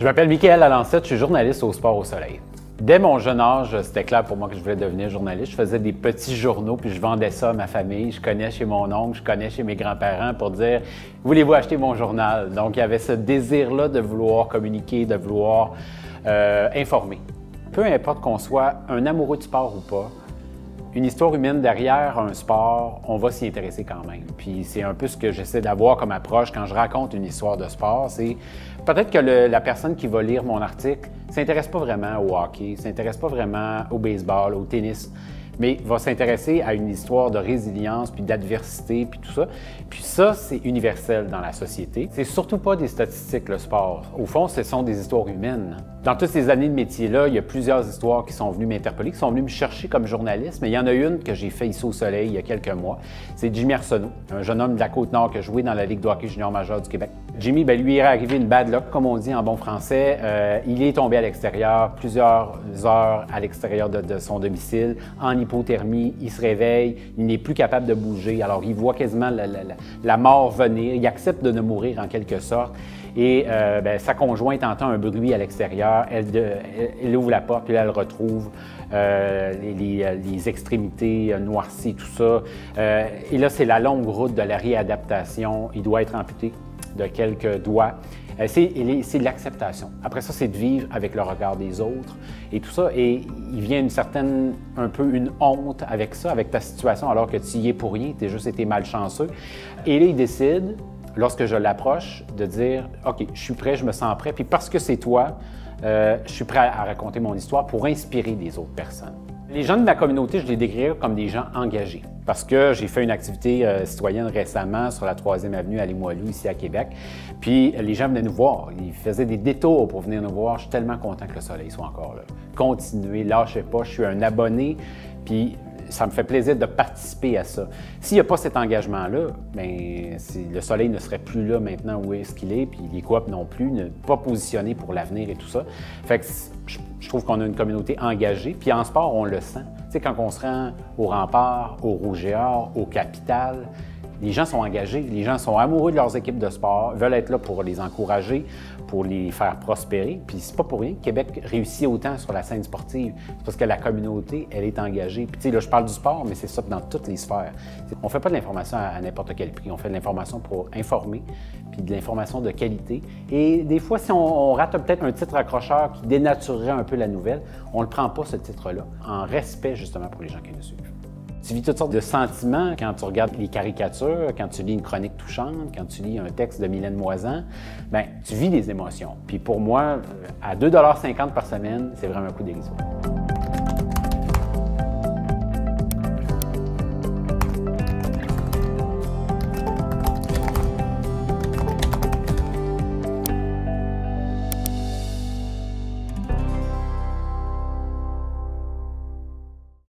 Je m'appelle Michael Alancette, je suis journaliste au Sport au Soleil. Dès mon jeune âge, c'était clair pour moi que je voulais devenir journaliste. Je faisais des petits journaux, puis je vendais ça à ma famille. Je connais chez mon oncle, je connais chez mes grands-parents pour dire « Voulez-vous acheter mon journal? » Donc, il y avait ce désir-là de vouloir communiquer, de vouloir informer. Peu importe qu'on soit un amoureux du sport ou pas, une histoire humaine derrière un sport, on va s'y intéresser quand même. Puis c'est un peu ce que j'essaie d'avoir comme approche quand je raconte une histoire de sport. C'est peut-être que la personne qui va lire mon article ne s'intéresse pas vraiment au hockey, ne s'intéresse pas vraiment au baseball, au tennis, mais va s'intéresser à une histoire de résilience, puis d'adversité, puis tout ça. Puis ça, c'est universel dans la société. C'est surtout pas des statistiques, le sport. Au fond, ce sont des histoires humaines. Dans toutes ces années de métier-là, il y a plusieurs histoires qui sont venues m'interpeller, qui sont venues me chercher comme journaliste, mais il y en a une que j'ai fait ici au Soleil il y a quelques mois. C'est Jimmy Arsenault, un jeune homme de la Côte-Nord qui a joué dans la Ligue de hockey junior majeur du Québec. Jimmy, lui, il est arrivé une bad luck, comme on dit en bon français. Il est tombé à l'extérieur, plusieurs heures à l'extérieur de son domicile, en hypothermie, il se réveille, il n'est plus capable de bouger, alors il voit quasiment la mort venir, il accepte de ne mourir en quelque sorte. Et sa conjointe entend un bruit à l'extérieur, elle ouvre la porte, puis là, elle retrouve les extrémités noircies, tout ça. Et là, c'est la longue route de la réadaptation. Il doit être amputé de quelques doigts. C'est de l'acceptation. Après ça, c'est de vivre avec le regard des autres et tout ça. Et il vient un peu une honte avec ça, avec ta situation, alors que tu y es pour rien, tu as juste été malchanceux. Et là, il décide, lorsque je l'approche, de dire « OK, je suis prêt, je me sens prêt, puis parce que c'est toi, je suis prêt à raconter mon histoire pour inspirer des autres personnes. » Les gens de ma communauté, je les décrirais comme des gens engagés parce que j'ai fait une activité citoyenne récemment sur la 3e avenue à Limoilou, ici à Québec. Puis les gens venaient nous voir, ils faisaient des détours pour venir nous voir. Je suis tellement content que le soleil soit encore là. Continuez, lâchez pas, je suis un abonné, puis ça me fait plaisir de participer à ça. S'il n'y a pas cet engagement-là, bien, le soleil ne serait plus là maintenant où est-ce qu'il est, puis les coop non plus, ne pas positionnés pour l'avenir et tout ça. Fait que je trouve qu'on a une communauté engagée, puis en sport, on le sent. Tu sais, quand on se rend au Rempart, au Rouge et Or, au Capital, les gens sont engagés, les gens sont amoureux de leurs équipes de sport, veulent être là pour les encourager, pour les faire prospérer. Puis c'est pas pour rien que Québec réussit autant sur la scène sportive. C'est parce que la communauté, elle est engagée. Puis tu sais, là, je parle du sport, mais c'est ça dans toutes les sphères. On fait pas de l'information à n'importe quel prix. On fait de l'information pour informer, puis de l'information de qualité. Et des fois, si on rate peut-être un titre accrocheur qui dénaturerait un peu la nouvelle, on le prend pas, ce titre-là, en respect justement pour les gens qui nous suivent. Tu vis toutes sortes de sentiments quand tu regardes les caricatures, quand tu lis une chronique touchante, quand tu lis un texte de Mylène Moisan, bien, tu vis des émotions. Puis pour moi, à 2,50 $ par semaine, c'est vraiment un coup dérisoire.